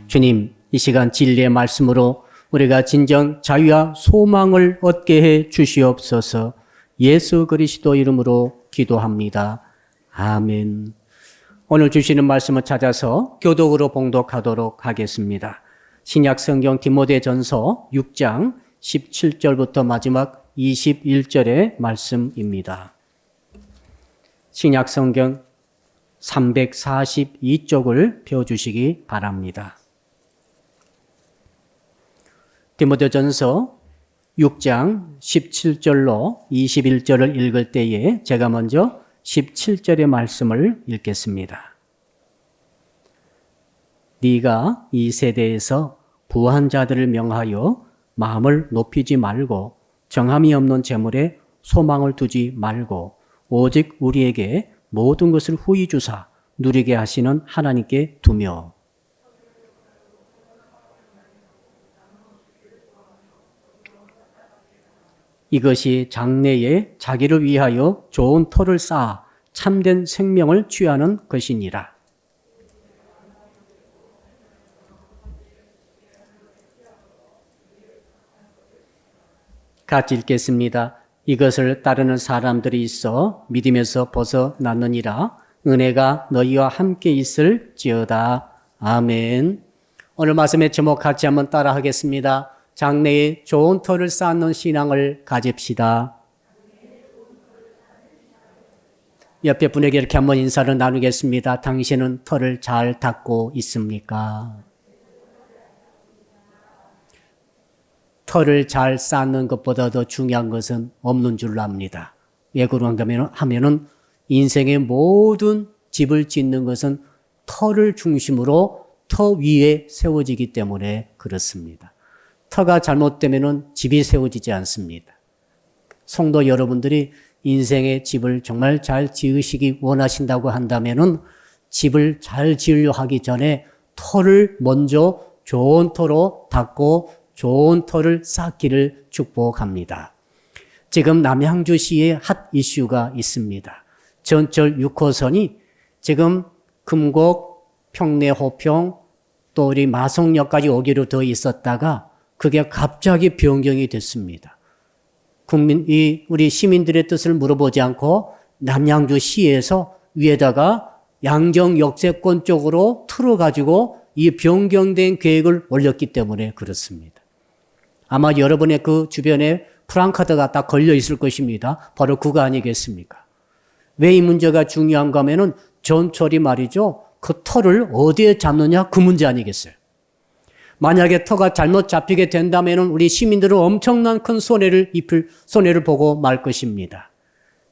주님, 이 시간 진리의 말씀으로 우리가 진정 자유와 소망을 얻게 해 주시옵소서. 예수 그리스도 이름으로 기도합니다. 아멘. 오늘 주시는 말씀을 찾아서 교독으로 봉독하도록 하겠습니다. 신약 성경 디모데전서 6장 17절부터 마지막 21절의 말씀입니다. 신약 성경 342쪽을 펴주시기 바랍니다. 디모데전서 6장 17절로 21절을 읽을 때에 제가 먼저 17절의 말씀을 읽겠습니다. 네가 이 세대에서 부한 자들을 명하여 마음을 높이지 말고 정함이 없는 재물에 소망을 두지 말고 오직 우리에게 모든 것을 후히 주사 누리게 하시는 하나님께 두며 이것이 장래에 자기를 위하여 좋은 터를 쌓아 참된 생명을 취하는 것이니라. 같이 읽겠습니다. 이것을 따르는 사람들이 있어 믿음에서 벗어났느니라. 은혜가 너희와 함께 있을지어다. 아멘. 오늘 말씀의 제목 같이 한번 따라 하겠습니다. 장래에 좋은 터를 쌓는 신앙을 가집시다. 옆에 분에게 이렇게 한번 인사를 나누겠습니다. 당신은 터를 잘 닦고 있습니까? 터를 잘 쌓는 것보다 더 중요한 것은 없는 줄로 압니다. 왜 그런가 하면은 인생의 모든 집을 짓는 것은 터를 중심으로 터 위에 세워지기 때문에 그렇습니다. 터가 잘못되면은 집이 세워지지 않습니다. 성도 여러분들이 인생의 집을 정말 잘 지으시기 원하신다고 한다면은 집을 잘 지으려 하기 전에 터를 먼저 좋은 터로 닦고 좋은 터를 쌓기를 축복합니다. 지금 남양주시에 핫 이슈가 있습니다. 전철 6호선이 지금 금곡, 평내 호평, 또 우리 마성역까지 오기로 돼 있었다가 그게 갑자기 변경이 됐습니다. 우리 시민들의 뜻을 물어보지 않고 남양주시에서 위에다가 양정 역세권 쪽으로 틀어가지고 이 변경된 계획을 올렸기 때문에 그렇습니다. 아마 여러분의 그 주변에 프랑카드가 딱 걸려 있을 것입니다. 바로 그거 아니겠습니까? 왜 이 문제가 중요한가 하면은 전철이 말이죠. 그 터를 어디에 잡느냐 그 문제 아니겠어요? 만약에 터가 잘못 잡히게 된다면 우리 시민들은 엄청난 큰 손해를 보고 말 것입니다.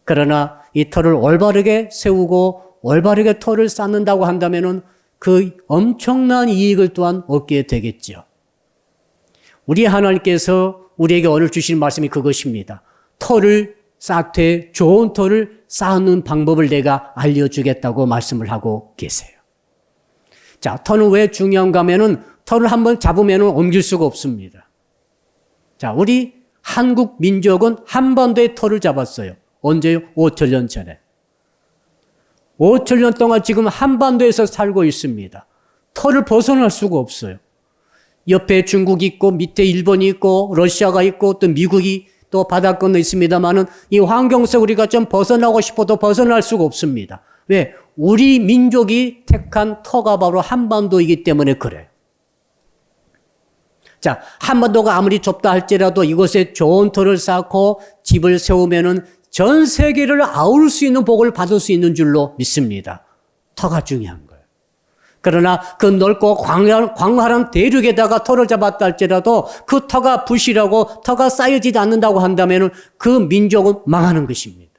그러나 이 터를 올바르게 세우고 올바르게 터를 쌓는다고 한다면 그 엄청난 이익을 또한 얻게 되겠죠. 우리 하나님께서 우리에게 오늘 주신 말씀이 그것입니다. 터를 쌓되 좋은 터를 쌓는 방법을 내가 알려주겠다고 말씀을 하고 계세요. 자, 터는 왜 중요한가 하면은 터를 한번 잡으면 옮길 수가 없습니다. 자, 우리 한국 민족은 한반도에 터를 잡았어요. 언제요? 5천년 전에. 5천년 동안 지금 한반도에서 살고 있습니다. 터를 벗어날 수가 없어요. 옆에 중국이 있고 밑에 일본이 있고 러시아가 있고 또 미국이 또 바닷건에 있습니다만은 이 환경에서 우리가 좀 벗어나고 싶어도 벗어날 수가 없습니다. 왜? 우리 민족이 택한 터가 바로 한반도이기 때문에 그래요. 자, 한반도가 아무리 좁다 할지라도 이곳에 좋은 터를 쌓고 집을 세우면은 전 세계를 아울 수 있는 복을 받을 수 있는 줄로 믿습니다. 터가 중요한 거예요. 그러나 그 넓고 광활한 대륙에다가 터를 잡았다 할지라도 그 터가 부실하고 터가 쌓여지지 않는다고 한다면 그 민족은 망하는 것입니다.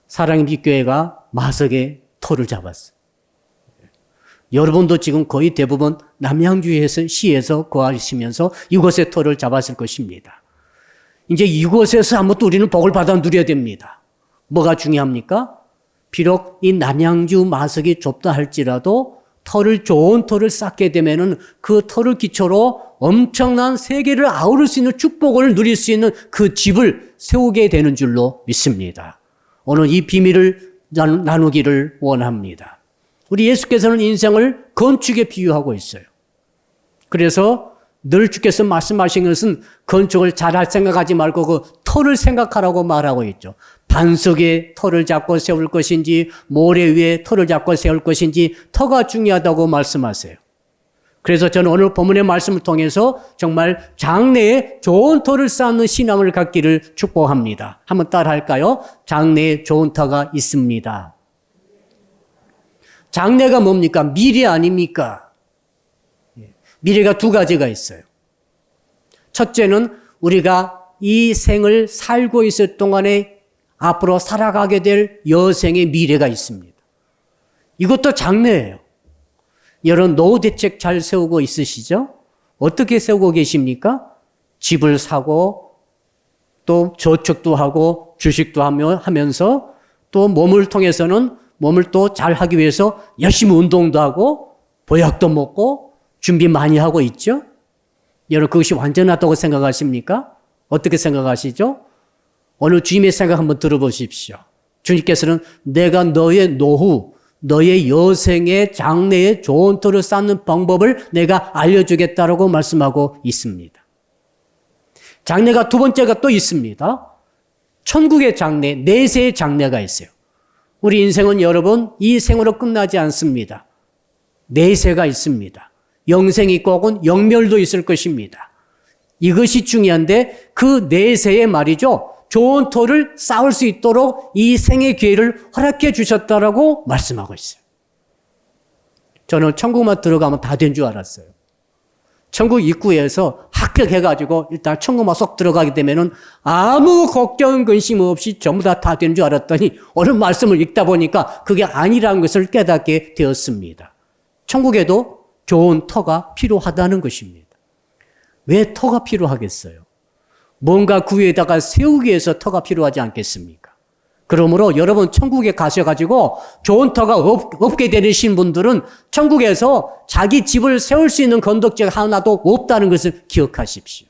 사랑의 빛교회가 마석에 터를 잡았어요. 여러분도 지금 거의 대부분 남양주에서 시에서 거하시면서 이곳에 터를 잡았을 것입니다. 이제 이곳에서 아무것도 우리는 복을 받아 누려야 됩니다. 뭐가 중요합니까? 비록 이 남양주 마석이 좁다 할지라도 좋은 터를 쌓게 되면은 그 터를 기초로 엄청난 세계를 아우를 수 있는 축복을 누릴 수 있는 그 집을 세우게 되는 줄로 믿습니다. 오늘 이 비밀을 나누기를 원합니다. 우리 예수께서는 인생을 건축에 비유하고 있어요. 그래서 늘 주께서 말씀하신 것은 건축을 잘할 생각하지 말고 그 터를 생각하라고 말하고 있죠. 반석에 터를 잡고 세울 것인지 모래 위에 터를 잡고 세울 것인지 터가 중요하다고 말씀하세요. 그래서 저는 오늘 본문의 말씀을 통해서 정말 장래에 좋은 터를 쌓는 신앙을 갖기를 축복합니다. 한번 따라 할까요? 장래에 좋은 터가 있습니다. 장래가 뭡니까? 미래 아닙니까? 미래가 두 가지가 있어요. 첫째는 우리가 이 생을 살고 있을 동안에 앞으로 살아가게 될 여생의 미래가 있습니다. 이것도 장래예요. 여러분 노후 대책 잘 세우고 있으시죠? 어떻게 세우고 계십니까? 집을 사고 또 저축도 하고 주식도 하면서 또 몸을 통해서는 몸을 또 잘하기 위해서 열심히 운동도 하고 보약도 먹고 준비 많이 하고 있죠? 여러분 그것이 완전하다고 생각하십니까? 어떻게 생각하시죠? 오늘 주님의 생각 한번 들어보십시오. 주님께서는 내가 너의 노후, 너의 여생의 장래에 좋은 터를 쌓는 방법을 내가 알려주겠다라고 말씀하고 있습니다. 장래가 두 번째가 또 있습니다. 천국의 장래, 내세의 장래가 있어요. 우리 인생은 여러분 이 생으로 끝나지 않습니다. 내세가 있습니다. 영생이 있고 혹은 영멸도 있을 것입니다. 이것이 중요한데 그 내세에 말이죠. 좋은 터를 쌓을 수 있도록 이 생의 기회를 허락해 주셨다라고 말씀하고 있어요. 저는 천국만 들어가면 다 된 줄 알았어요. 천국 입구에서 합격해가지고 일단 천국만 쏙 들어가게 되면은 아무 걱정 근심 없이 전부 다 된 줄 알았더니 오늘 말씀을 읽다 보니까 그게 아니라는 것을 깨닫게 되었습니다. 천국에도 좋은 터가 필요하다는 것입니다. 왜 터가 필요하겠어요? 뭔가 그 위에다가 세우기 위해서 터가 필요하지 않겠습니까? 그러므로 여러분 천국에 가셔가지고 좋은 터가 없게 되신 분들은 천국에서 자기 집을 세울 수 있는 건덕지가 하나도 없다는 것을 기억하십시오.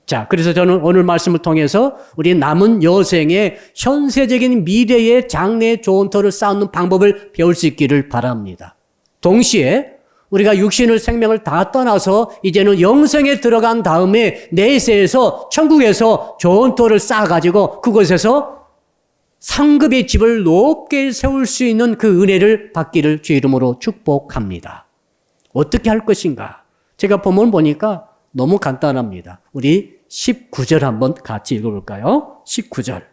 자, 그래서 저는 오늘 말씀을 통해서 우리 남은 여생의 현세적인 미래의 장래의 좋은 터를 쌓는 방법을 배울 수 있기를 바랍니다. 동시에 우리가 육신의 생명을 다 떠나서 이제는 영생에 들어간 다음에 내세에서 천국에서 좋은 터를 쌓아가지고 그곳에서 상급의 집을 높게 세울 수 있는 그 은혜를 받기를 주 이름으로 축복합니다. 어떻게 할 것인가? 제가 본문 보니까 너무 간단합니다. 우리 19절 한번 같이 읽어볼까요? 19절.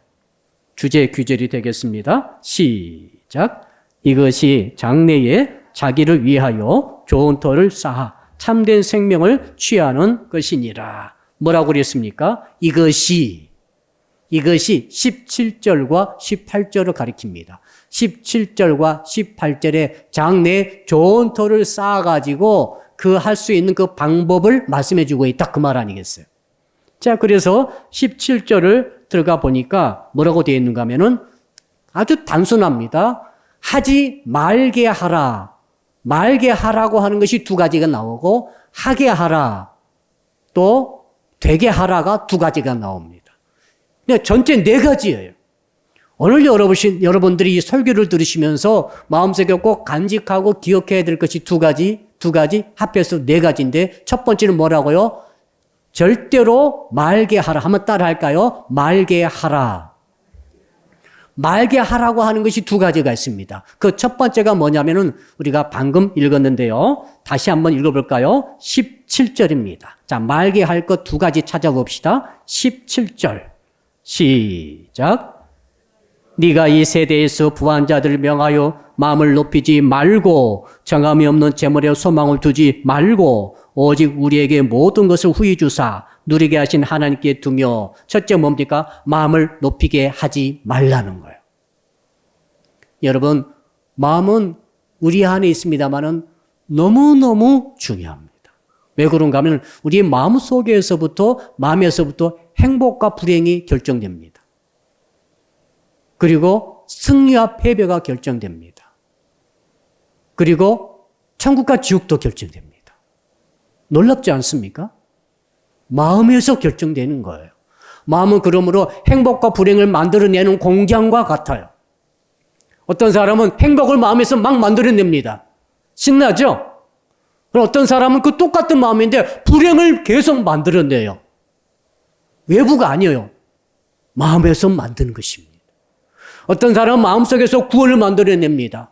주제 규절이 되겠습니다. 시작. 이것이 장래에 자기를 위하여 좋은 터를 쌓아 참된 생명을 취하는 것이니라. 뭐라고 그랬습니까? 이것이 17절과 18절을 가리킵니다. 17절과 18절에 장래에 좋은 터를 쌓아가지고 그 할 수 있는 그 방법을 말씀해 주고 있다. 그 말 아니겠어요? 자, 그래서 17절을 들어가 보니까 뭐라고 되어 있는가 하면은 아주 단순합니다. 하지 말게 하라. 말게 하라고 하는 것이 두 가지가 나오고 하게 하라 또 되게 하라가 두 가지가 나옵니다. 그냥 전체 네 가지예요. 오늘 여러분들이 이 설교를 들으시면서 마음속에 꼭 간직하고 기억해야 될 것이 두 가지 합해서 네 가지인데 첫 번째는 뭐라고요? 절대로 말게 하라. 한번 따라 할까요? 말게 하라. 말게 하라고 하는 것이 두 가지가 있습니다. 그 첫 번째가 뭐냐면은 우리가 방금 읽었는데요. 다시 한번 읽어볼까요? 17절입니다. 자, 말게 할 것 두 가지 찾아봅시다. 17절. 시작. 네가 이 세대에서 부한 자들을 명하여 마음을 높이지 말고 정함이 없는 재물에 소망을 두지 말고 오직 우리에게 모든 것을 후히 주사 누리게 하신 하나님께 두며 첫째 뭡니까? 마음을 높이게 하지 말라는 거예요. 여러분, 마음은 우리 안에 있습니다만은 너무너무 중요합니다. 왜 그런가 하면 우리의 마음에서부터 행복과 불행이 결정됩니다. 그리고 승리와 패배가 결정됩니다. 그리고 천국과 지옥도 결정됩니다. 놀랍지 않습니까? 마음에서 결정되는 거예요. 마음은 그러므로 행복과 불행을 만들어내는 공장과 같아요. 어떤 사람은 행복을 마음에서 막 만들어냅니다. 신나죠? 그럼 어떤 사람은 그 똑같은 마음인데 불행을 계속 만들어내요. 외부가 아니에요. 마음에서 만드는 것입니다. 어떤 사람은 마음속에서 구원을 만들어냅니다.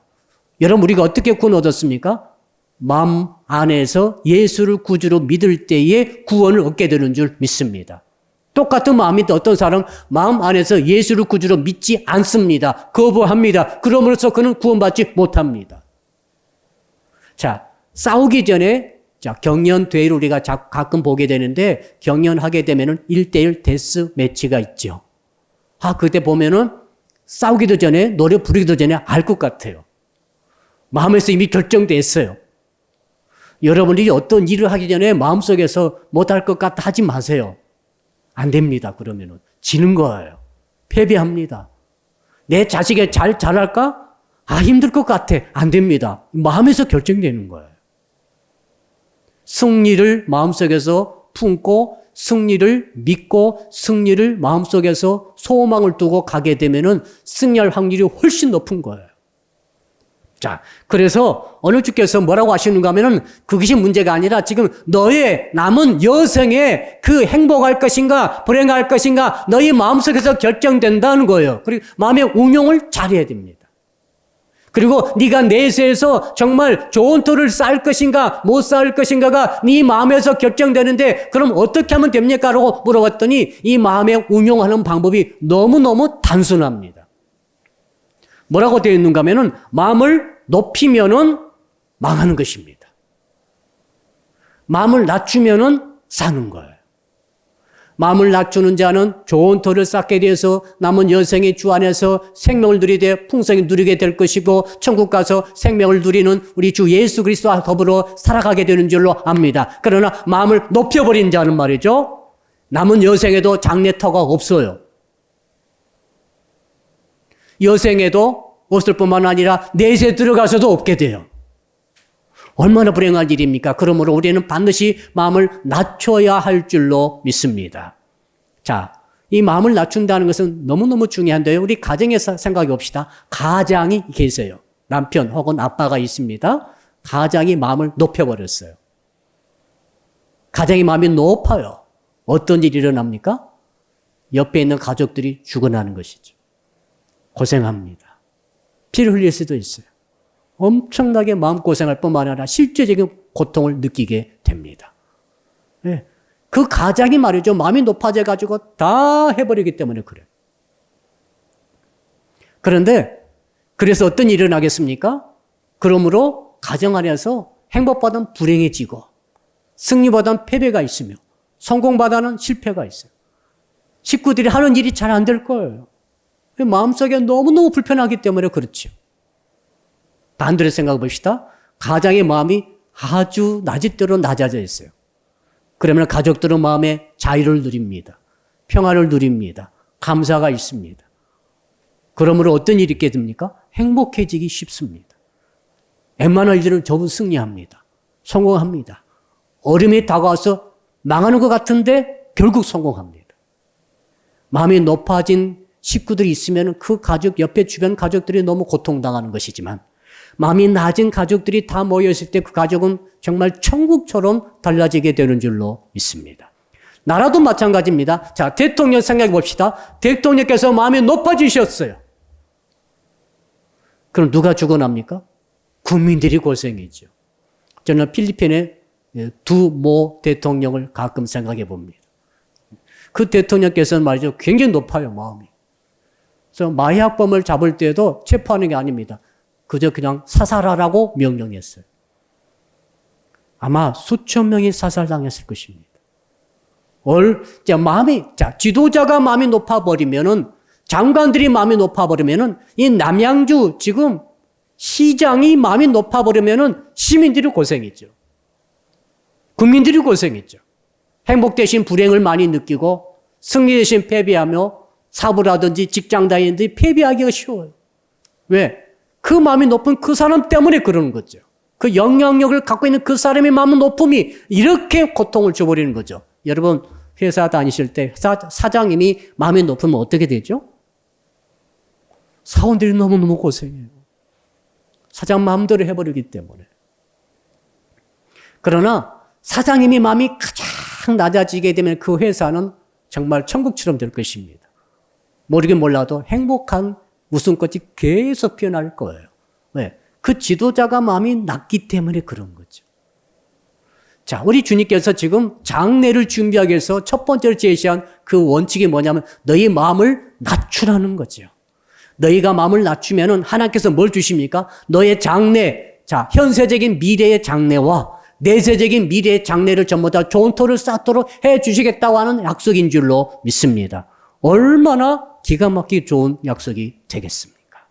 여러분, 우리가 어떻게 구원 얻었습니까? 마음 안에서 예수를 구주로 믿을 때에 구원을 얻게 되는 줄 믿습니다. 똑같은 마음인데 어떤 사람은 마음 안에서 예수를 구주로 믿지 않습니다. 거부합니다. 그러므로써 그는 구원받지 못합니다. 자, 싸우기 전에 경연대회를 우리가 가끔 보게 되는데 경연하게 되면은 1대1 데스 매치가 있죠. 그때 보면은 싸우기도 전에 노래 부르기도 전에 알 것 같아요. 마음에서 이미 결정됐어요. 여러분이 어떤 일을 하기 전에 마음속에서 못할 것 같다 하지 마세요. 안 됩니다. 그러면은 지는 거예요. 패배합니다. 내 자식이 잘할까? 힘들 것 같아. 안 됩니다. 마음에서 결정되는 거예요. 승리를 마음속에서 품고 승리를 믿고 승리를 마음속에서 소망을 두고 가게 되면은 승리할 확률이 훨씬 높은 거예요. 자, 그래서 어느 주께서 뭐라고 하시는가 하면은 그것이 문제가 아니라 지금 너의 남은 여생에 그 행복할 것인가 불행할 것인가 너의 마음속에서 결정된다는 거예요. 그리고 마음의 운용을 잘해야 됩니다. 그리고 네가 내세에서 정말 좋은 터를 쌓을 것인가 못 쌓을 것인가가 네 마음에서 결정되는데 그럼 어떻게 하면 됩니까? 라고 물어봤더니 이 마음에 운용하는 방법이 너무너무 단순합니다. 뭐라고 되어 있는가 하면은 마음을 높이면은 망하는 것입니다. 마음을 낮추면은 사는 거예요. 마음을 낮추는 자는 좋은 터를 쌓게 되어서 남은 여생의 주 안에서 생명을 누리되 풍성히 누리게 될 것이고 천국 가서 생명을 누리는 우리 주 예수 그리스도와 더불어 살아가게 되는 줄로 압니다. 그러나 마음을 높여버린 자는 말이죠. 남은 여생에도 장래터가 없어요. 여생에도 없을 뿐만 아니라 내세 들어가서도 없게 돼요. 얼마나 불행한 일입니까? 그러므로 우리는 반드시 마음을 낮춰야 할 줄로 믿습니다. 자, 이 마음을 낮춘다는 것은 너무너무 중요한데요. 우리 가정에서 생각해 봅시다. 가장이 계세요. 남편 혹은 아빠가 있습니다. 가장이 마음을 높여버렸어요. 가장의 마음이 높아요. 어떤 일이 일어납니까? 옆에 있는 가족들이 죽어나는 것이죠. 고생합니다. 피를 흘릴 수도 있어요. 엄청나게 마음고생할 뿐만 아니라 실제적인 고통을 느끼게 됩니다. 네. 그 가장이 말이죠. 마음이 높아져가지고 다 해버리기 때문에 그래요. 그런데 그래서 어떤 일이 일어나겠습니까? 그러므로 가정 안에서 행복보다는 불행해지고 승리보다는 패배가 있으며 성공보다는 실패가 있어요. 식구들이 하는 일이 잘 안 될 거예요. 마음속에 너무너무 불편하기 때문에 그렇죠. 반대로 생각해 봅시다. 가장의 마음이 아주 낮이대로 낮아져 있어요. 그러면 가족들은 마음에 자유를 누립니다. 평안을 누립니다. 감사가 있습니다. 그러므로 어떤 일이 있게 됩니까? 행복해지기 쉽습니다. 웬만한 일들은 전부 승리합니다. 성공합니다. 어려움이 다가와서 망하는 것 같은데 결국 성공합니다. 마음이 높아진 식구들이 있으면 그 가족, 옆에 주변 가족들이 너무 고통당하는 것이지만 마음이 낮은 가족들이 다 모여있을 때 그 가족은 정말 천국처럼 달라지게 되는 줄로 믿습니다. 나라도 마찬가지입니다. 자, 대통령 생각해 봅시다. 대통령께서 마음이 높아지셨어요. 그럼 누가 죽어납니까? 국민들이 고생이죠. 저는 필리핀의 두 모 대통령을 가끔 생각해 봅니다. 그 대통령께서는 말이죠. 굉장히 높아요, 마음이. 그래서 마약범을 잡을 때도 체포하는 게 아닙니다. 그저 그냥 사살하라고 명령했어요. 아마 수천 명이 사살당했을 것입니다. 지도자가 마음이 높아버리면은, 장관들이 마음이 높아버리면은, 이 남양주 지금 시장이 마음이 높아버리면은 시민들이 고생이죠. 국민들이 고생이죠. 행복 대신 불행을 많이 느끼고, 승리 대신 패배하며, 사부라든지 직장 다니는데 패배하기가 쉬워요. 왜? 그 마음이 높은 그 사람 때문에 그러는 거죠. 그 영향력을 갖고 있는 그 사람의 마음의 높음이 이렇게 고통을 줘버리는 거죠. 여러분 회사 다니실 때 사장님이 마음이 높으면 어떻게 되죠? 사원들이 너무너무 고생해요. 사장 마음대로 해버리기 때문에. 그러나 사장님이 마음이 가장 낮아지게 되면 그 회사는 정말 천국처럼 될 것입니다. 모르긴 몰라도 행복한 웃음꽃이 계속 피어날 거예요. 왜? 그 지도자가 마음이 낮기 때문에 그런 거죠. 자, 우리 주님께서 지금 장례를 준비하기 위해서 첫 번째로 제시한 그 원칙이 뭐냐면 너희 마음을 낮추라는 거죠. 너희가 마음을 낮추면은 하나님께서 뭘 주십니까? 너의 장래, 자, 현세적인 미래의 장래와 내세적인 미래의 장래를 전부 다 좋은 터를 쌓도록 해 주시겠다고 하는 약속인 줄로 믿습니다. 얼마나 기가 막히게 좋은 약속이 되겠습니까?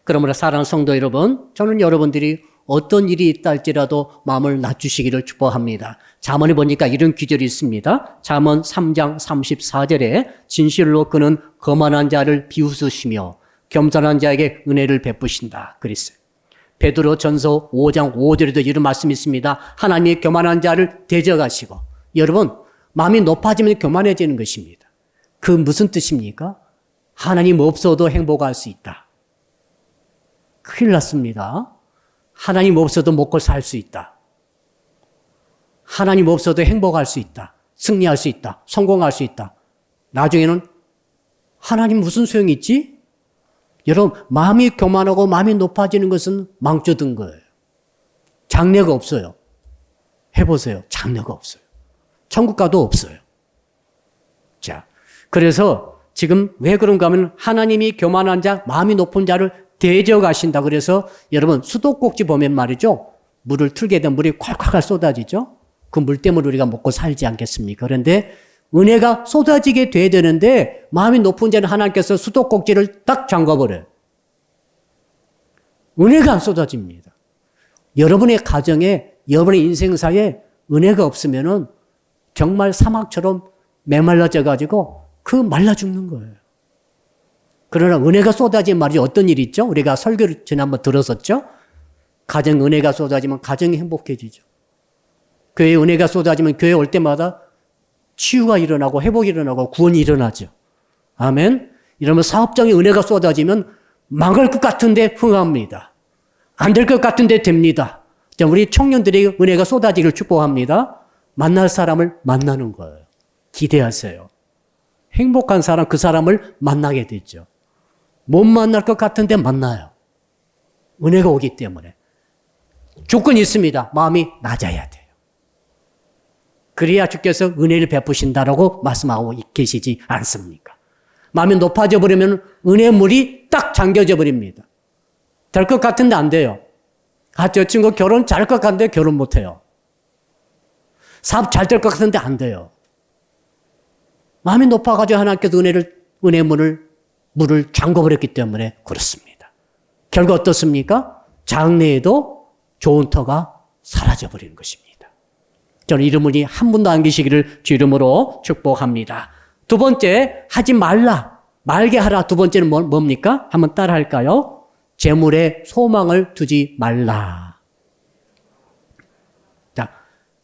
그러므로 사랑하는 성도 여러분, 저는 여러분들이 어떤 일이 있다 할지라도 마음을 낮추시기를 축복합니다. 잠언에 보니까 이런 구절이 있습니다. 잠언 3장 34절에 진실로 그는 거만한 자를 비웃으시며 겸손한 자에게 은혜를 베푸신다 그랬어요. 베드로 전서 5장 5절에도 이런 말씀이 있습니다. 하나님이 교만한 자를 대적하시고. 여러분, 마음이 높아지면 교만해지는 것입니다. 그 무슨 뜻입니까? 하나님 없어도 행복할 수 있다. 큰일 났습니다. 하나님 없어도 먹고 살 수 있다. 하나님 없어도 행복할 수 있다. 승리할 수 있다. 성공할 수 있다. 나중에는 하나님 무슨 소용이 있지? 여러분, 마음이 교만하고 마음이 높아지는 것은 망쳐든 거예요. 장래가 없어요. 해보세요. 장래가 없어요. 천국 가도 없어요. 자, 그래서 지금 왜 그런가 하면 하나님이 교만한 자, 마음이 높은 자를 대적하신다. 그래서 여러분 수도꼭지 보면 말이죠. 물을 틀게 되면 물이 콸콸 쏟아지죠. 그 물 때문에 우리가 먹고 살지 않겠습니까? 그런데 은혜가 쏟아지게 돼야 되는데 마음이 높은 자는 하나님께서 수도꼭지를 딱 잠가버려요. 은혜가 안 쏟아집니다. 여러분의 가정에, 여러분의 인생사에 은혜가 없으면은 정말 사막처럼 메말라져 가지고 그 말라 죽는 거예요. 그러나 은혜가 쏟아진 말이 어떤 일이 있죠? 우리가 설교를 지난번 들었었죠? 가정 은혜가 쏟아지면 가정이 행복해지죠. 교회에 은혜가 쏟아지면 교회 올 때마다 치유가 일어나고 회복이 일어나고 구원이 일어나죠. 아멘. 이러면 사업장에 은혜가 쏟아지면 망할 것 같은데 흥합니다. 안 될 것 같은데 됩니다. 자, 우리 청년들에게 은혜가 쏟아지기를 축복합니다. 만날 사람을 만나는 거예요. 기대하세요. 행복한 사람, 그 사람을 만나게 되죠. 못 만날 것 같은데 만나요. 은혜가 오기 때문에. 조건이 있습니다. 마음이 낮아야 돼요. 그래야 주께서 은혜를 베푸신다라고 말씀하고 계시지 않습니까? 마음이 높아져 버리면 은혜 물이 딱 잠겨져 버립니다. 될 것 같은데 안 돼요. 아, 저 친구 결혼 잘할 것 같은데 결혼 못 해요. 사업 잘 될 것 같은데 안 돼요. 마음이 높아가지고 하나님께서 은혜 물을 잠궈버렸기 때문에 그렇습니다. 결과 어떻습니까? 장래에도 좋은 터가 사라져버리는 것입니다. 저는 이런 분이 한 분도 안 계시기를 주 이름으로 축복합니다. 두 번째, 하지 말라. 말게 하라. 두 번째는 뭡니까? 한번 따라 할까요? 재물에 소망을 두지 말라. 자,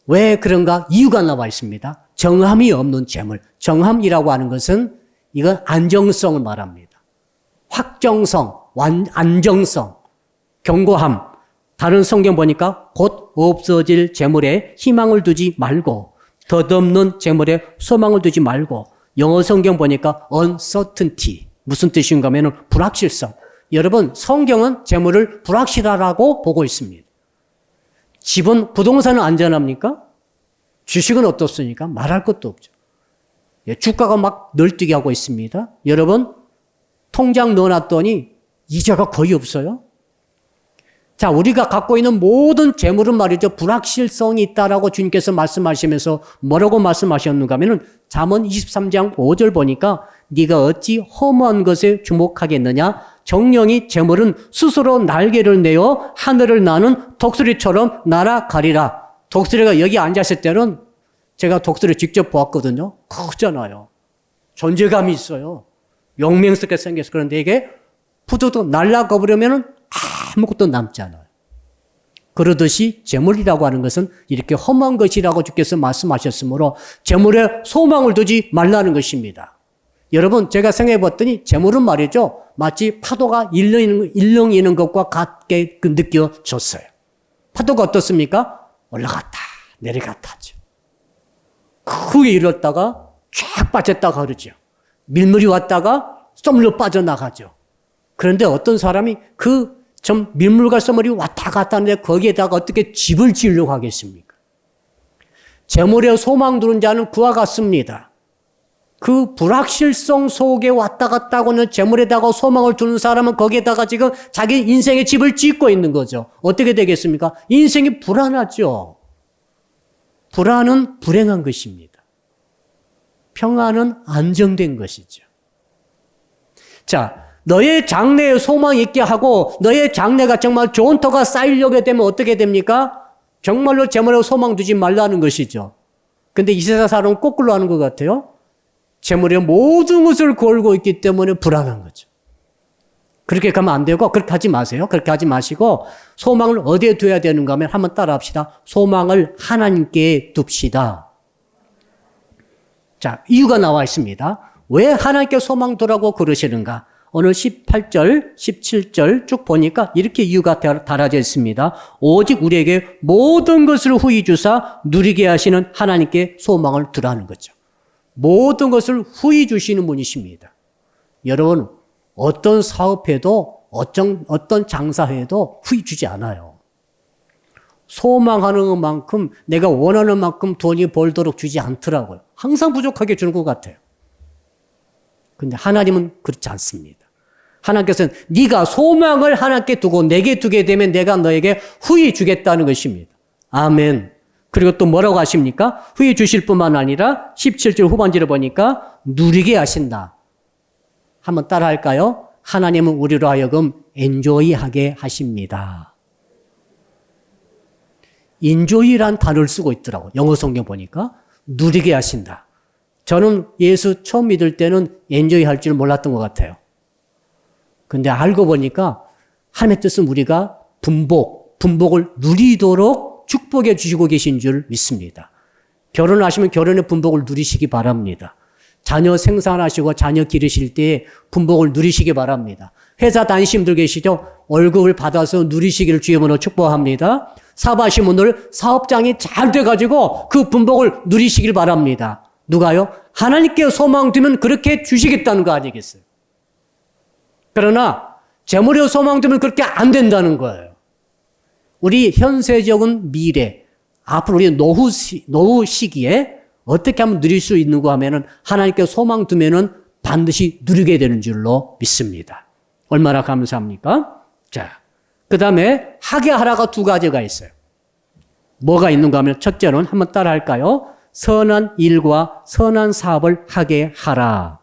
왜 그런가? 이유가 나와 있습니다. 정함이 없는 재물. 정함이라고 하는 것은 이건 안정성을 말합니다. 확정성, 안정성, 견고함. 다른 성경 보니까 곧 없어질 재물에 희망을 두지 말고 덧없는 재물에 소망을 두지 말고 영어 성경 보니까 uncertainty. 무슨 뜻인가 하면 불확실성. 여러분, 성경은 재물을 불확실하라고 보고 있습니다. 집은, 부동산은 안전합니까? 주식은 어떻습니까? 말할 것도 없죠. 주가가 막 널뛰게 하고 있습니다. 여러분, 통장 넣어놨더니 이자가 거의 없어요. 자, 우리가 갖고 있는 모든 재물은 말이죠. 불확실성이 있다라고 주님께서 말씀하시면서 뭐라고 말씀하셨는가 하면은 잠언 23장 5절 보니까 네가 어찌 허무한 것에 주목하겠느냐? 정령이 재물은 스스로 날개를 내어 하늘을 나는 독수리처럼 날아가리라. 독수리가 여기 앉았을 때는 제가 독수리 직접 보았거든요. 크잖아요. 존재감이 있어요. 용맹스럽게 생겼어요. 그런데 이게 푸드도 날아가 버리면은 아무것도 남지 않아요. 그러듯이 재물이라고 하는 것은 이렇게 험한 것이라고 주께서 말씀하셨으므로 재물에 소망을 두지 말라는 것입니다. 여러분, 제가 생각해 봤더니 제물은 말이죠. 마치 파도가 일렁이는 것과 같게 느껴졌어요. 파도가 어떻습니까? 올라갔다, 내려갔다 하죠. 크게 일었다가 쫙 빠졌다가 그러죠. 밀물이 왔다가 썸으로 빠져나가죠. 그런데 어떤 사람이 그 밀물과 썸물이 왔다 갔다 하는데 거기에다가 어떻게 집을 지으려고 하겠습니까? 재물에 소망 두는 자는 그와 같습니다. 그 불확실성 속에 왔다 갔다 하고는 재물에다가 소망을 두는 사람은 거기에다가 지금 자기 인생의 집을 짓고 있는 거죠. 어떻게 되겠습니까? 인생이 불안하죠. 불안은 불행한 것입니다. 평안은 안정된 것이죠. 자, 너의 장래에 소망이 있게 하고 너의 장래가 정말 좋은 터가 쌓이려게 되면 어떻게 됩니까? 정말로 재물에 소망 두지 말라는 것이죠. 근데 이 세상 사람은 거꾸로 하는 것 같아요. 재물에 모든 것을 걸고 있기 때문에 불안한 거죠. 그렇게 가면 안 되고 그렇게 하지 마세요. 그렇게 하지 마시고 소망을 어디에 둬야 되는가 하면 한번 따라 합시다. 소망을 하나님께 둡시다. 자, 이유가 나와 있습니다. 왜 하나님께 소망 두라고 그러시는가? 오늘 18절, 17절 쭉 보니까 이렇게 이유가 달아져 있습니다. 오직 우리에게 모든 것을 후히 주사 누리게 하시는 하나님께 소망을 두라는 거죠. 모든 것을 후히 주시는 분이십니다. 여러분, 어떤 사업해도 어떤 장사해도 후히 주지 않아요. 소망하는 만큼 내가 원하는 만큼 돈이 벌도록 주지 않더라고요. 항상 부족하게 주는 것 같아요. 근데 하나님은 그렇지 않습니다. 하나님께서는 네가 소망을 하나님께 두고 내게 두게 되면 내가 너에게 후히 주겠다는 것입니다. 아멘. 그리고 또 뭐라고 하십니까? 후히 주실 뿐만 아니라 17절 후반절에 보니까 누리게 하신다. 한번 따라 할까요? 하나님은 우리로 하여금 엔조이하게 하십니다. 인조이란 단어를 쓰고 있더라고요. 영어 성경 보니까 누리게 하신다. 저는 예수 처음 믿을 때는 엔조이 할 줄 몰랐던 것 같아요. 근데 알고 보니까 하나님의 뜻은 우리가 분복을 누리도록 축복해 주시고 계신 줄 믿습니다. 결혼하시면 결혼의 분복을 누리시기 바랍니다. 자녀 생산하시고 자녀 기르실 때 분복을 누리시기 바랍니다. 회사 다니시는 분들 계시죠? 월급을 받아서 누리시기를 주의 이름으로 축복합니다. 사업하시는 분들 사업장이 잘 돼가지고 그 분복을 누리시길 바랍니다. 누가요? 하나님께 소망 두면 그렇게 주시겠다는 거 아니겠어요? 그러나 재물에 소망 두면 그렇게 안 된다는 거예요. 우리 현세적인 미래, 앞으로 우리 노후 시기에 어떻게 하면 누릴 수 있는가 하면은 하나님께 소망 두면은 반드시 누리게 되는 줄로 믿습니다. 얼마나 감사합니까? 자, 그 다음에 하게 하라가 두 가지가 있어요. 뭐가 있는가 하면 첫째는 한번 따라 할까요? 선한 일과 선한 사업을 하게 하라.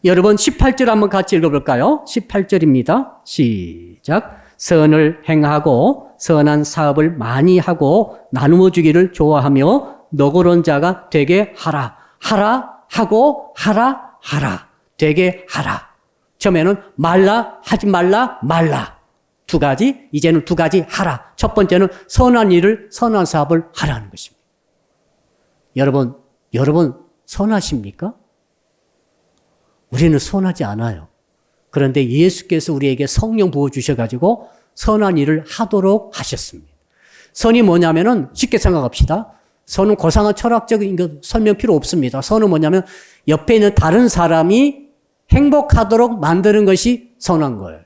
여러분 18절 한번 같이 읽어볼까요? 18절입니다. 시작. 선을 행하고 선한 사업을 많이 하고 나누어 주기를 좋아하며 너그러운 자가 되게 하라. 하라 하고 하라 하라. 되게 하라. 처음에는 말라 하지 말라 말라. 두 가지, 이제는 두 가지 하라. 첫 번째는 선한 일을 선한 사업을 하라는 것입니다. 여러분 선하십니까? 우리는 선하지 않아요. 그런데 예수께서 우리에게 성령 부어주셔가지고 선한 일을 하도록 하셨습니다. 선이 뭐냐면은 쉽게 생각합시다. 선은 고상한 철학적인 거 설명 필요 없습니다. 선은 뭐냐면 옆에 있는 다른 사람이 행복하도록 만드는 것이 선한 거예요.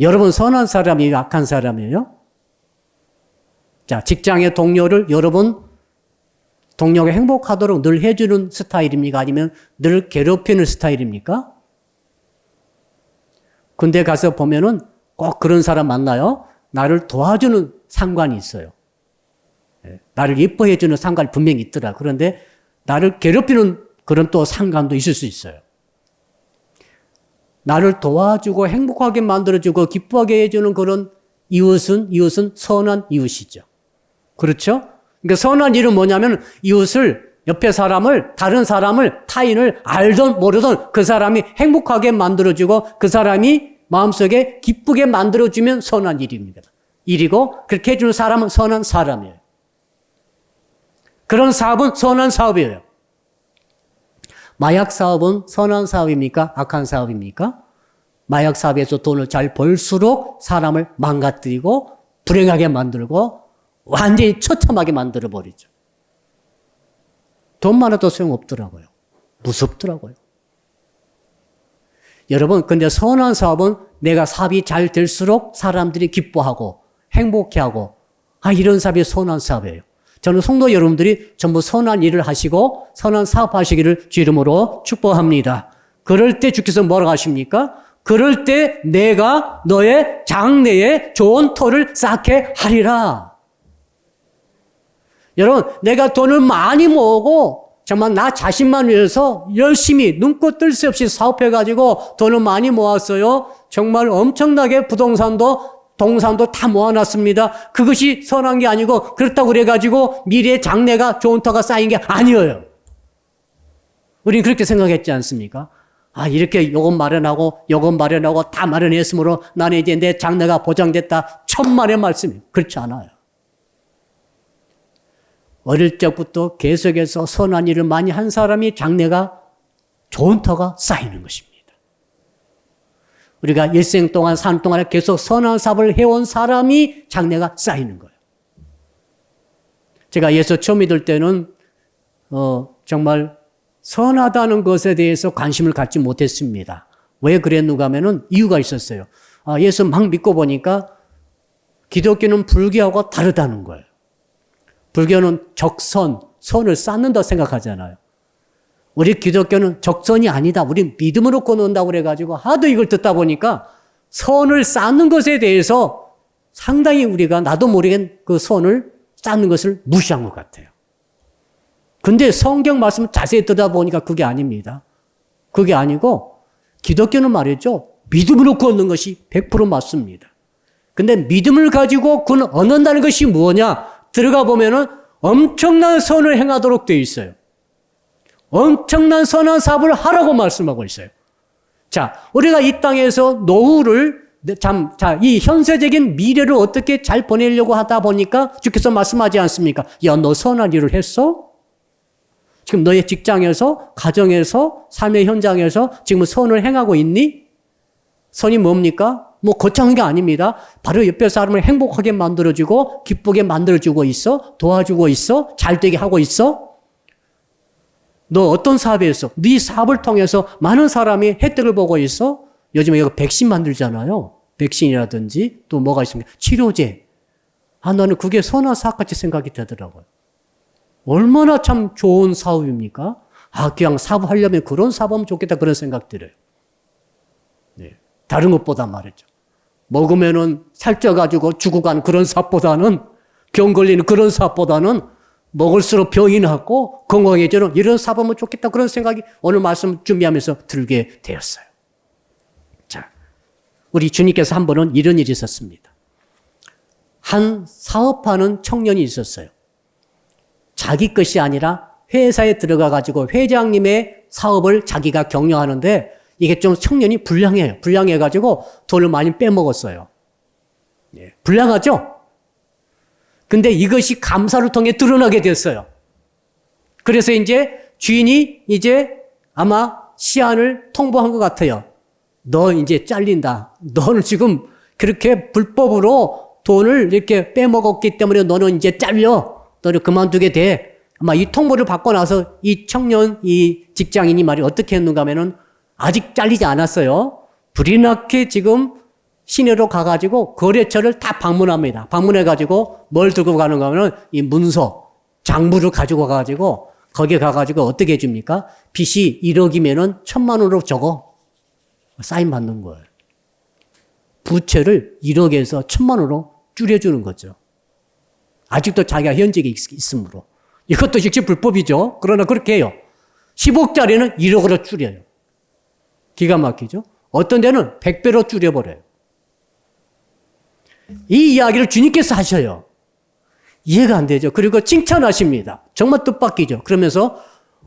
여러분 선한 사람이에요? 악한 사람이에요? 자, 직장의 동료를 여러분 동료가 행복하도록 늘 해주는 스타일입니까? 아니면 늘 괴롭히는 스타일입니까? 군대 가서 보면은 꼭 그런 사람 만나요. 나를 도와주는 상관이 있어요. 나를 예뻐해주는 상관이 분명히 있더라. 그런데 나를 괴롭히는 그런 또 상관도 있을 수 있어요. 나를 도와주고 행복하게 만들어주고 기뻐하게 해주는 그런 이웃은 선한 이웃이죠. 그렇죠? 그러니까 선한 일은 뭐냐면 이웃을 옆에 사람을 다른 사람을 타인을 알던 모르던 그 사람이 행복하게 만들어주고 그 사람이 마음속에 기쁘게 만들어주면 선한 일입니다. 일이고 그렇게 해주는 사람은 선한 사람이에요. 그런 사업은 선한 사업이에요. 마약 사업은 선한 사업입니까? 악한 사업입니까? 마약 사업에서 돈을 잘 벌수록 사람을 망가뜨리고 불행하게 만들고 완전히 처참하게 만들어버리죠. 돈 많아도 소용없더라고요. 무섭더라고요. 여러분, 근데 선한 사업은 내가 사업이 잘 될수록 사람들이 기뻐하고 행복해하고 이런 사업이 선한 사업이에요. 저는 성도 여러분들이 전부 선한 일을 하시고 선한 사업 하시기를 주 이름으로 축복합니다. 그럴 때 주께서 뭐라고 하십니까? 그럴 때 내가 너의 장래에 좋은 터를 쌓게 하리라. 여러분, 내가 돈을 많이 모으고 정말 나 자신만 위해서 열심히 눈코 뜰 새 없이 사업해가지고 돈을 많이 모았어요. 정말 엄청나게 부동산도 동산도 다 모아놨습니다. 그것이 선한 게 아니고 그렇다고 그래가지고 미래의 장래가 좋은 터가 쌓인 게 아니에요. 우리는 그렇게 생각했지 않습니까? 이렇게 요건 마련하고 요건 마련하고 다 마련했으므로 나는 이제 내 장래가 보장됐다. 천만의 말씀이에요. 그렇지 않아요. 어릴 적부터 계속해서 선한 일을 많이 한 사람이 장래가 좋은 터가 쌓이는 것입니다. 우리가 일생 동안 사는 동안에 계속 선한 사업을 해온 사람이 장래가 쌓이는 거예요. 제가 예수 처음 믿을 때는 정말 선하다는 것에 대해서 관심을 갖지 못했습니다. 왜 그랬는가 하면은 이유가 있었어요. 예수 막 믿고 보니까 기독교는 불교하고 다르다는 거예요. 불교는 적선, 선을 쌓는다 생각하잖아요. 우리 기독교는 적선이 아니다. 우리 믿음으로 끊는다고 그래가지고 하도 이걸 듣다 보니까 선을 쌓는 것에 대해서 상당히 우리가 나도 모르게 그 선을 쌓는 것을 무시한 것 같아요. 근데 성경 말씀 자세히 들여다보니까 그게 아닙니다. 그게 아니고 기독교는 말이죠. 믿음으로 끊는 것이 100% 맞습니다. 근데 믿음을 가지고 그는 얻는다는 것이 뭐냐? 들어가 보면은 엄청난 선을 행하도록 되어 있어요. 엄청난 선한 사업을 하라고 말씀하고 있어요. 자, 우리가 이 땅에서 노후를 이 현세적인 미래를 어떻게 잘 보내려고 하다 보니까 주께서 말씀하지 않습니까? 야, 너 선한 일을 했어? 지금 너의 직장에서, 가정에서, 삶의 현장에서 지금 선을 행하고 있니? 선이 뭡니까? 거창한 게 아닙니다. 바로 옆에 사람을 행복하게 만들어주고 기쁘게 만들어주고 있어? 도와주고 있어? 잘되게 하고 있어? 너 어떤 사업에 있어? 네 사업을 통해서 많은 사람이 혜택을 보고 있어? 요즘에 여기 백신 만들잖아요. 백신이라든지 또 뭐가 있습니까? 치료제. 나는 그게 선한 사업같이 생각이 되더라고요. 얼마나 참 좋은 사업입니까? 그냥 사업하려면 그런 사업하면 좋겠다 그런 생각 들어요. 네. 다른 것보다 말이죠. 먹으면은 살쪄가지고 죽어가는 그런 사업보다는 병 걸리는 그런 사업보다는 먹을수록 병이 낫고 건강해지는 이런 사업하면 좋겠다 그런 생각이 오늘 말씀 준비하면서 들게 되었어요. 자, 우리 주님께서 한 번은 이런 일이 있었습니다. 한 사업하는 청년이 있었어요. 자기 것이 아니라 회사에 들어가가지고 회장님의 사업을 자기가 경영하는데 이게 좀 청년이 불량해요. 불량해가지고 돈을 많이 빼먹었어요. 예, 불량하죠? 근데 이것이 감사를 통해 드러나게 됐어요. 그래서 이제 주인이 이제 아마 시한을 통보한 것 같아요. 너 이제 잘린다. 너는 지금 그렇게 불법으로 돈을 이렇게 빼먹었기 때문에 너는 이제 잘려. 너를 그만두게 돼. 아마 이 통보를 받고 나서 이 청년, 이 직장인이 말이 어떻게 했는가 하면은 아직 잘리지 않았어요. 불이 나게 지금 시내로 가가지고 거래처를 다 방문합니다. 방문해가지고 뭘 들고 가는가 하면 이 문서, 장부를 가지고 가가지고 거기에 가가지고 어떻게 해줍니까? 빚이 1억이면은 1,000만 원으로 적어. 사인 받는 거예요. 부채를 1억에서 1,000만 원으로 줄여주는 거죠. 아직도 자기가 현직에 있으므로. 이것도 역시 불법이죠. 그러나 그렇게 해요. 10억짜리는 1억으로 줄여요. 기가 막히죠? 어떤 데는 100배로 줄여버려요. 이 이야기를 주님께서 하셔요. 이해가 안 되죠. 그리고 칭찬하십니다. 정말 뜻밖이죠. 그러면서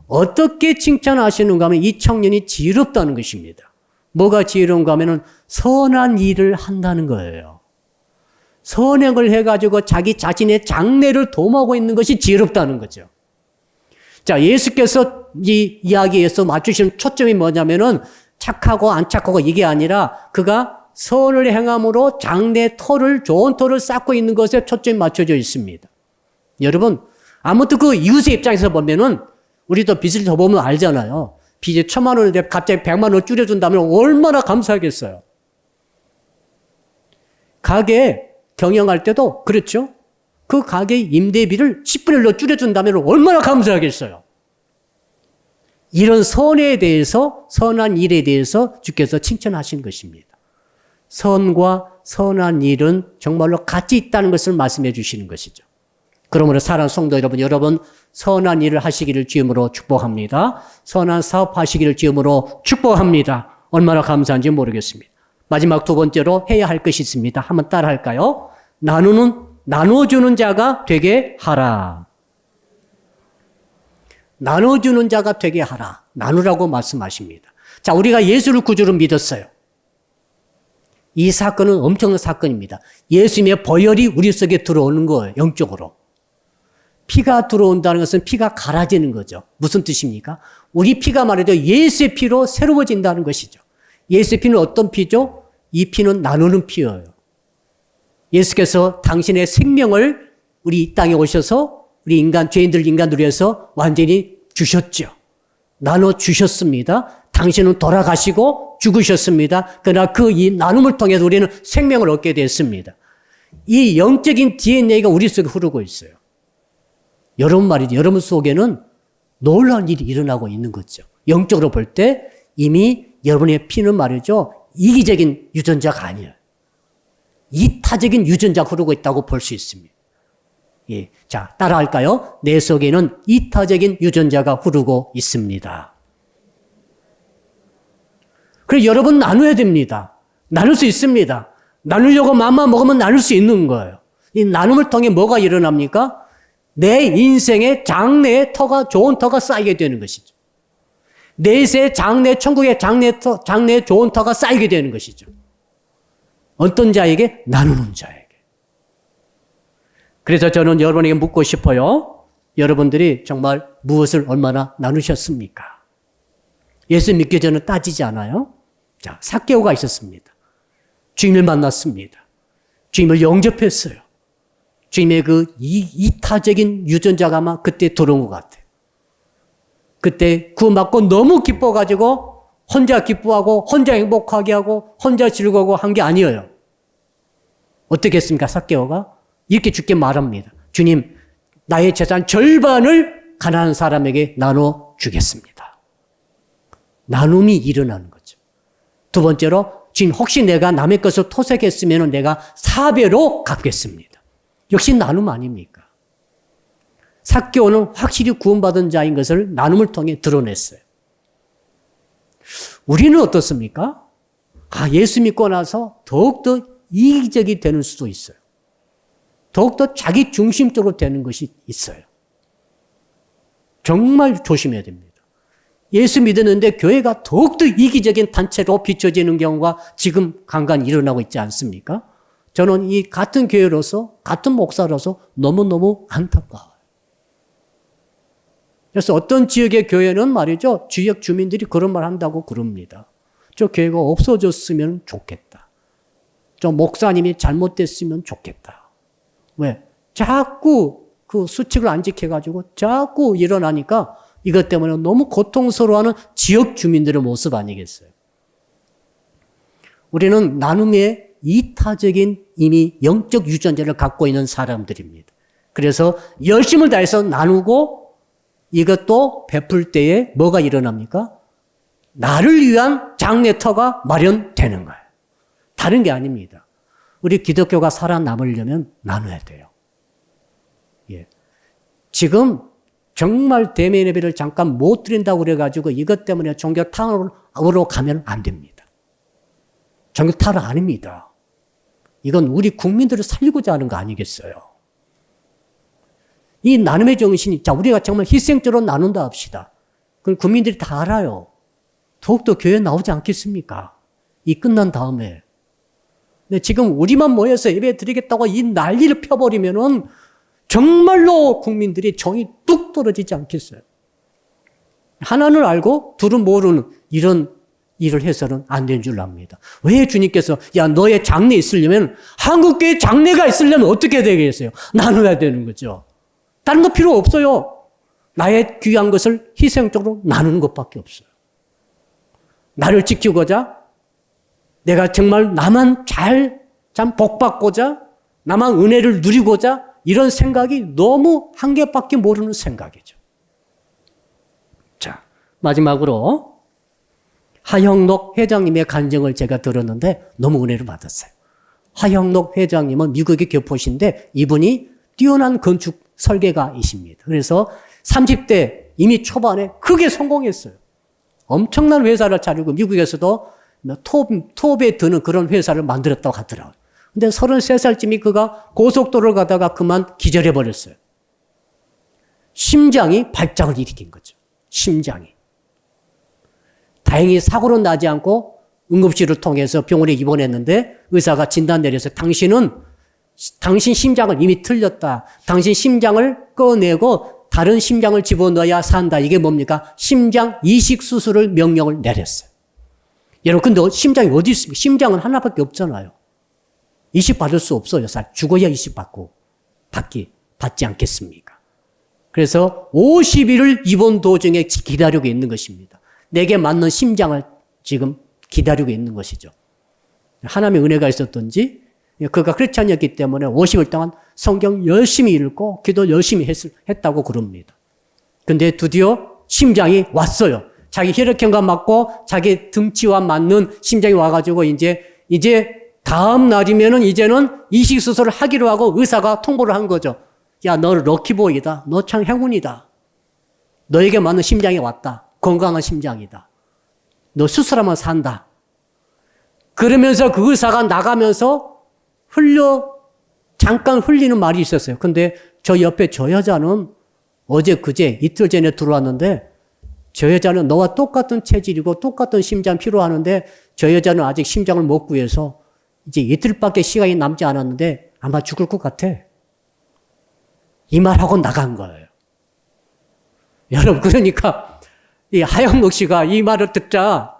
어떻게 칭찬하시는가 하면 이 청년이 지혜롭다는 것입니다. 뭐가 지혜로운가 하면 선한 일을 한다는 거예요. 선행을 해가지고 자기 자신의 장래를 도모하고 있는 것이 지혜롭다는 거죠. 자, 예수께서 이 이야기에서 맞추시는 초점이 뭐냐면은 착하고 안 착하고 이게 아니라 그가 선을 행함으로 장래 터를, 좋은 터를 쌓고 있는 것에 초점이 맞춰져 있습니다. 여러분, 아무튼 그 이웃의 입장에서 보면은 우리도 빚을 져보면 알잖아요. 빚이 1,000만 원인데 갑자기 100만 원 줄여준다면 얼마나 감사하겠어요. 가게 경영할 때도 그렇죠. 그 가게 임대비를 10분의 1로 줄여준다면 얼마나 감사하겠어요. 이런 선에 대해서, 선한 일에 대해서 주께서 칭찬하신 것입니다. 선과 선한 일은 정말로 같이 있다는 것을 말씀해 주시는 것이죠. 그러므로 사랑하는 성도 여러분 선한 일을 하시기를 주임으로 축복합니다. 선한 사업 하시기를 주임으로 축복합니다. 얼마나 감사한지 모르겠습니다. 마지막 두 번째로 해야 할 것이 있습니다. 한번 따라 할까요? 나눠주는 자가 되게 하라. 나눠주는 자가 되게 하라. 나누라고 말씀하십니다. 자, 우리가 예수를 구주로 믿었어요. 이 사건은 엄청난 사건입니다. 예수님의 보혈이 우리 속에 들어오는 거예요. 영적으로. 피가 들어온다는 것은 피가 갈아지는 거죠. 무슨 뜻입니까? 우리 피가 말이죠. 예수의 피로 새로워진다는 것이죠. 예수의 피는 어떤 피죠? 이 피는 나누는 피예요. 예수께서 당신의 생명을 우리 이 땅에 오셔서 우리 죄인들 인간들 위해서 완전히 주셨죠. 나눠주셨습니다. 당신은 돌아가시고 죽으셨습니다. 그러나 이 나눔을 통해서 우리는 생명을 얻게 됐습니다. 이 영적인 DNA가 우리 속에 흐르고 있어요. 여러분 말이죠. 여러분 속에는 놀라운 일이 일어나고 있는 거죠. 영적으로 볼 때 이미 여러분의 피는 말이죠. 이기적인 유전자가 아니에요. 이타적인 유전자가 흐르고 있다고 볼 수 있습니다. 예. 자, 따라할까요? 내 속에는 이타적인 유전자가 흐르고 있습니다. 그래서 여러분 나눠야 됩니다. 나눌 수 있습니다. 나누려고 마음만 먹으면 나눌 수 있는 거예요. 이 나눔을 통해 뭐가 일어납니까? 내 인생의 장래의 터가, 좋은 터가 쌓이게 되는 것이죠. 내세의 장래, 천국의 장래의 좋은 터가 쌓이게 되는 것이죠. 어떤 자에게? 나누는 자에게. 그래서 저는 여러분에게 묻고 싶어요. 여러분들이 정말 무엇을 얼마나 나누셨습니까? 예수 믿기 전에 따지지 않아요? 자, 삭개오가 있었습니다. 주님을 만났습니다. 주님을 영접했어요. 주님의 그 이타적인 유전자가 아마 그때 들어온 것 같아요. 그때 구원받고 너무 기뻐가지고 혼자 기뻐하고 혼자 행복하게 하고 혼자 즐거워하고 한 게 아니에요. 어떻게 했습니까? 삭개오가 이렇게 주께 말합니다. 주님, 나의 재산 절반을 가난한 사람에게 나눠주겠습니다. 나눔이 일어나는 거죠. 두 번째로 주님, 혹시 내가 남의 것을 토색했으면 내가 4배로 갚겠습니다. 역시 나눔 아닙니까? 삭개오는 확실히 구원받은 자인 것을 나눔을 통해 드러냈어요. 우리는 어떻습니까? 예수 믿고 나서 더욱더 이기적이 되는 수도 있어요. 더욱더 자기 중심적으로 되는 것이 있어요. 정말 조심해야 됩니다. 예수 믿었는데 교회가 더욱더 이기적인 단체로 비춰지는 경우가 지금 간간히 일어나고 있지 않습니까? 저는 이 같은 교회로서, 같은 목사로서 너무너무 안타까워요. 그래서 어떤 지역의 교회는 말이죠. 지역 주민들이 그런 말 한다고 그럽니다. 저 교회가 없어졌으면 좋겠다. 저 목사님이 잘못됐으면 좋겠다. 왜? 자꾸 그 수칙을 안 지켜가지고 자꾸 일어나니까 이것 때문에 너무 고통스러워하는 지역 주민들의 모습 아니겠어요? 우리는 나눔의 이타적인 이미 영적 유전자를 갖고 있는 사람들입니다. 그래서 열심을 다해서 나누고 이것도 베풀 때에 뭐가 일어납니까? 나를 위한 장래터가 마련되는 거예요. 다른 게 아닙니다. 우리 기독교가 살아남으려면 나눠야 돼요. 예. 지금 정말 대면 예배를 잠깐 못 드린다고 그래가지고 이것 때문에 종교 타락으로 가면 안 됩니다. 종교 타락 아닙니다. 이건 우리 국민들을 살리고자 하는 거 아니겠어요? 이 나눔의 정신이, 자, 우리가 정말 희생적으로 나눈다 합시다. 그럼 국민들이 다 알아요. 더욱더 교회에 나오지 않겠습니까? 이 끝난 다음에. 근데 지금 우리만 모여서 예배 드리겠다고 이 난리를 펴버리면은 정말로 국민들이 정이 뚝 떨어지지 않겠어요? 하나는 알고 둘은 모르는 이런 일을 해서는 안 되는 줄 압니다. 왜 주님께서 야 너의 장래 있으려면 한국교회 장래가 있으려면 어떻게 되겠어요? 나눠야 되는 거죠. 다른 거 필요 없어요. 나의 귀한 것을 희생적으로 나누는 것밖에 없어요. 나를 지키고자 내가 정말 나만 참 복받고자 나만 은혜를 누리고자 이런 생각이 너무 한계밖에 모르는 생각이죠. 자, 마지막으로 하형록 회장님의 간증을 제가 들었는데 너무 은혜를 받았어요. 하형록 회장님은 미국의 교포신데 이분이 뛰어난 건축 설계가이십니다. 그래서 30대 이미 초반에 크게 성공했어요. 엄청난 회사를 차리고 미국에서도 톱에 드는 그런 회사를 만들었다고 하더라고요. 근데 33살쯤이 그가 고속도로를 가다가 그만 기절해버렸어요. 심장이 발작을 일으킨 거죠. 심장이. 다행히 사고는 나지 않고 응급실을 통해서 병원에 입원했는데 의사가 진단 내려서 당신 심장을 이미 틀렸다. 당신 심장을 꺼내고 다른 심장을 집어넣어야 산다. 이게 뭡니까? 심장 이식 수술을 명령을 내렸어요. 여러분, 근데 심장이 어디 있습니까? 심장은 하나밖에 없잖아요. 이식 받을 수 없어요. 죽어야 이식 받지 않겠습니까? 그래서 50일을 입원 도중에 기다리고 있는 것입니다. 내게 맞는 심장을 지금 기다리고 있는 것이죠. 하나님의 은혜가 있었던지 그가 크리스찬이었기 때문에 50일 동안 성경 열심히 읽고 기도 열심히 했다고 그럽니다. 근데 드디어 심장이 왔어요. 자기 혈액형과 맞고 자기 등치와 맞는 심장이 와가지고 이제 다음 날이면은 이제는 이식 수술을 하기로 하고 의사가 통보를 한 거죠. 야, 너 럭키보이다. 너 참 행운이다. 너에게 맞는 심장이 왔다. 건강한 심장이다. 너 수술하면 산다. 그러면서 그 의사가 나가면서 잠깐 흘리는 말이 있었어요. 근데 저 옆에 저 여자는 그제 이틀 전에 들어왔는데 저 여자는 너와 똑같은 체질이고 똑같은 심장 필요하는데 저 여자는 아직 심장을 못 구해서 이제 이틀밖에 시간이 남지 않았는데 아마 죽을 것 같아. 이 말하고 나간 거예요. 여러분, 그러니까 이 하영록 씨가 이 말을 듣자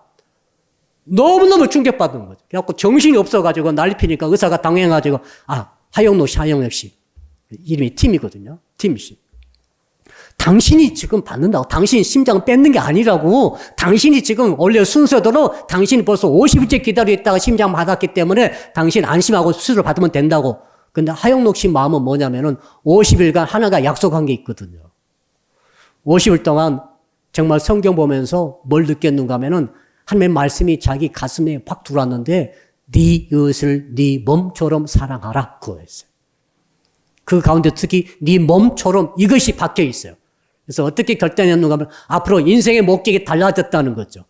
너무너무 충격받은 거죠. 그래갖고 정신이 없어가지고 난리 피니까 의사가 당황해가지고 하영록 씨. 이름이 팀이거든요. 팀 씨. 당신이 지금 받는다고. 당신 심장 뺏는 게 아니라고. 당신이 지금 원래 순서대로 당신이 벌써 50일째 기다렸다가 심장 받았기 때문에 당신 안심하고 수술을 받으면 된다고. 근데 하영록 씨 마음은 뭐냐면은 50일간 하나가 약속한 게 있거든요. 50일 동안 정말 성경 보면서 뭘 느꼈는가 하면은 하나님의 말씀이 자기 가슴에 확 들어왔는데 네 이웃을 네 몸처럼 사랑하라 그거였어요. 그 가운데 특히 네 몸처럼 이것이 박혀 있어요. 그래서 어떻게 결단했는가 하면 앞으로 인생의 목적이 달라졌다는 거죠.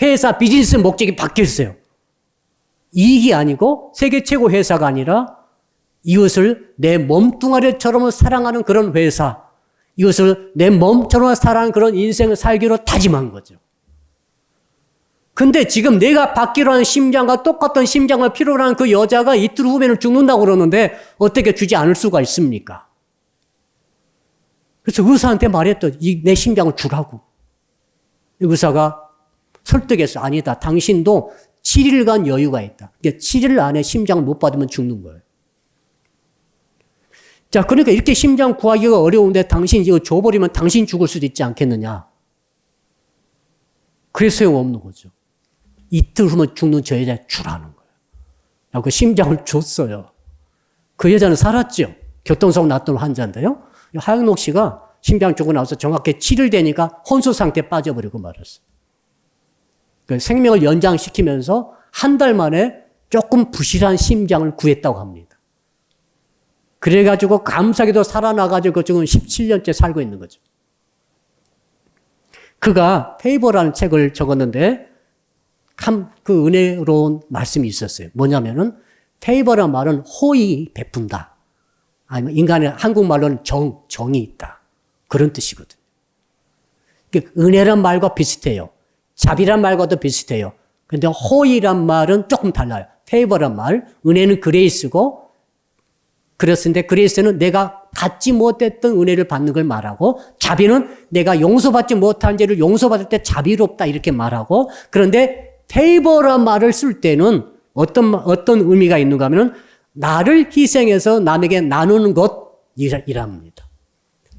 회사 비즈니스 목적이 박혀 있어요. 이익이 아니고 세계 최고 회사가 아니라 이웃을 내 몸뚱아리처럼 사랑하는 그런 회사, 이것을 내 몸처럼 사랑하는 그런 인생을 살기로 다짐한 거죠. 근데 지금 내가 받기로 한 심장과 똑같은 심장을 필요로 하는 그 여자가 이틀 후에는 죽는다고 그러는데 어떻게 주지 않을 수가 있습니까? 그래서 의사한테 말했더. 내 심장을 주라고. 의사가 설득해서 아니다. 당신도 7일간 여유가 있다. 7일 안에 심장을 못 받으면 죽는 거예요. 자, 그러니까 이렇게 심장 구하기가 어려운데 당신 이거 줘버리면 당신 죽을 수도 있지 않겠느냐. 그래서 소용없는 거죠. 이틀 후면 죽는 저 여자 주라는 거예요. 그 심장을 줬어요. 그 여자는 살았죠. 교통사고 났던 환자인데요. 하영록 씨가 심장 주고 나서 정확히 7일 되니까 혼수 상태에 빠져버리고 말았어요. 그 생명을 연장시키면서 한 달 만에 조금 부실한 심장을 구했다고 합니다. 그래가지고 감사하게도 살아나가지고 지금 17년째 살고 있는 거죠. 그가 페이버라는 책을 적었는데 그 은혜로운 말씀이 있었어요. 뭐냐면은 페이버란 말은 호의 베푼다. 아니면 인간의 한국말로는 정이 있다. 그런 뜻이거든요. 은혜란 말과 비슷해요. 자비란 말과도 비슷해요. 그런데 호의란 말은 조금 달라요. 페이버란 말, 은혜는 그레이스고 그렇습니다. 그레이스는 내가 갖지 못했던 은혜를 받는 걸 말하고, 자비는 내가 용서받지 못한 죄를 용서받을 때 자비롭다 이렇게 말하고, 그런데 페이버란 말을 쓸 때는 어떤 의미가 있는가 하면은 나를 희생해서 남에게 나누는 것이랍니다.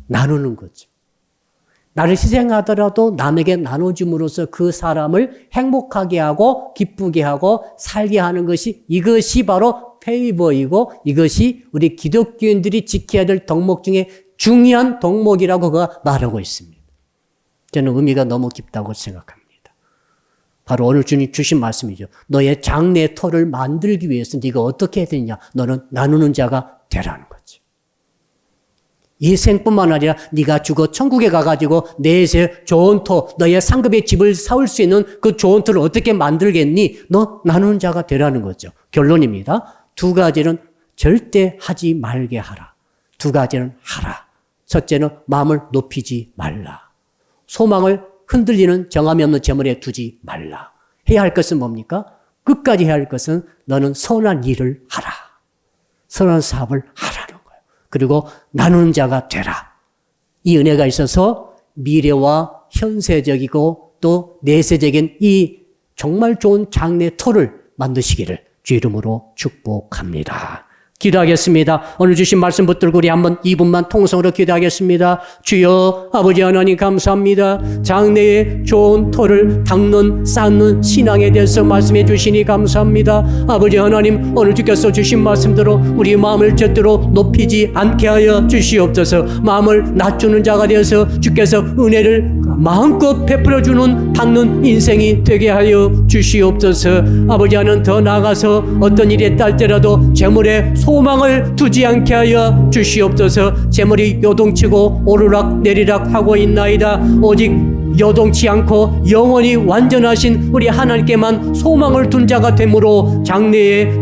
나누는 거죠. 나를 희생하더라도 남에게 나눠줌으로써 그 사람을 행복하게 하고 기쁘게 하고 살게 하는 것이, 이것이 바로 페이버이고, 이것이 우리 기독교인들이 지켜야 될 덕목 중에 중요한 덕목이라고 그가 말하고 있습니다. 저는 의미가 너무 깊다고 생각합니다. 바로 오늘 주님 주신 말씀이죠. 너의 장래의 터를 만들기 위해서 네가 어떻게 해야 되냐? 너는 나누는 자가 되라는 거죠. 이 생뿐만 아니라 네가 죽어 천국에 가가지고 내세 좋은 터, 너의 상급의 집을 사올 수 있는 그 좋은 터를 어떻게 만들겠니? 너 나누는 자가 되라는 거죠. 결론입니다. 두 가지는 절대 하지 말게 하라. 두 가지는 하라. 첫째는 마음을 높이지 말라. 소망을 흔들리는 정함이 없는 재물에 두지 말라. 해야 할 것은 뭡니까? 끝까지 해야 할 것은 너는 선한 일을 하라. 선한 사업을 하라는 거예요. 그리고 나누는 자가 되라. 이 은혜가 있어서 미래와 현세적이고 또 내세적인 이 정말 좋은 장래 터를 만드시기를 주 이름으로 축복합니다. 기도하겠습니다. 오늘 주신 말씀 붙들고 우리 한번 2분만 통성으로 기도하겠습니다. 주여 아버지 하나님 감사합니다. 장래의 좋은 터를 닦는 쌓는 신앙에 대해서 말씀해 주시니 감사합니다. 아버지 하나님, 오늘 주께서 주신 말씀대로 우리 마음을 절대로 높이지 않게 하여 주시옵소서. 마음을 낮추는 자가 되어서 주께서 은혜를 마음껏 베풀어주는 닦는 인생이 되게 하여 주시옵소서. 아버지 하나님, 더 나아가서 어떤 일에 딸때라도 재물에 소망을 두지 않게 하여 주시옵소서. 재물이 요동치고 오르락 내리락 하고 있나이다. 오직 요동치 않고 영원히 완전하신 우리 하나님께만 소망을 둔 자가 되므로 장래에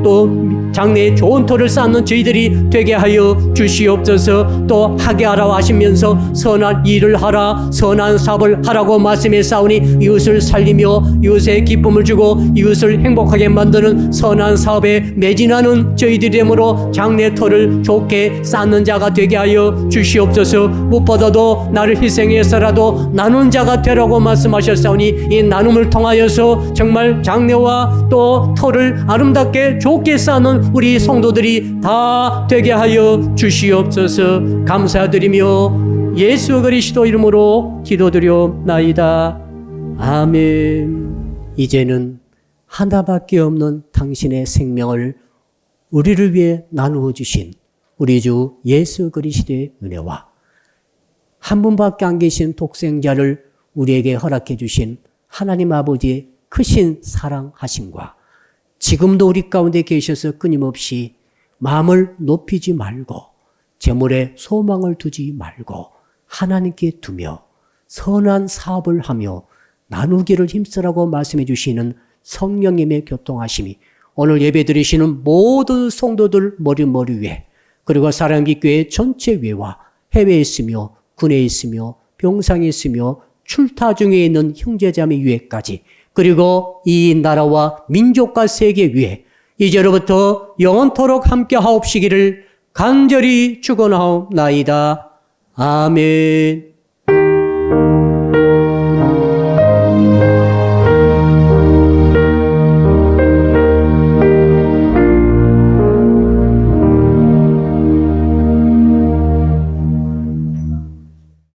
좋은 터를 쌓는 저희들이 되게 하여 주시옵소서. 또 하게 하라고 하시면서 선한 일을 하라, 선한 사업을 하라고 말씀해 싸우니 이웃을 살리며 이웃에 기쁨을 주고 이웃을 행복하게 만드는 선한 사업에 매진하는 저희들이 되므로 장래 터를 좋게 쌓는 자가 되게 하여 주시옵소서. 무엇보다도 나를 희생해서라도 나눈 자가 되라고 말씀하셨사오니 이 나눔을 통하여서 정말 장래와 또 터를 아름답게 좋게 쌓는 우리 성도들이 다 되게 하여 주시옵소서. 감사드리며 예수 그리스도 이름으로 기도드려옵나이다. 아멘. 이제는 하나밖에 없는 당신의 생명을 우리를 위해 나누어 주신 우리 주 예수 그리스도의 은혜와 한 분밖에 안 계신 독생자를 우리에게 허락해 주신 하나님 아버지의 크신 사랑하심과 지금도 우리 가운데 계셔서 끊임없이 마음을 높이지 말고 재물에 소망을 두지 말고 하나님께 두며 선한 사업을 하며 나누기를 힘쓰라고 말씀해 주시는 성령님의 교통하심이 오늘 예배 드리시는 모든 성도들 머리 위에, 그리고 사랑빛교회 전체 위에와 해외에 있으며 군에 있으며 병상에 있으며 출타 중에 있는 형제자매 위에까지, 그리고 이 나라와 민족과 세계 위에 이제로부터 영원토록 함께 하옵시기를 간절히 축원하옵나이다. 아멘.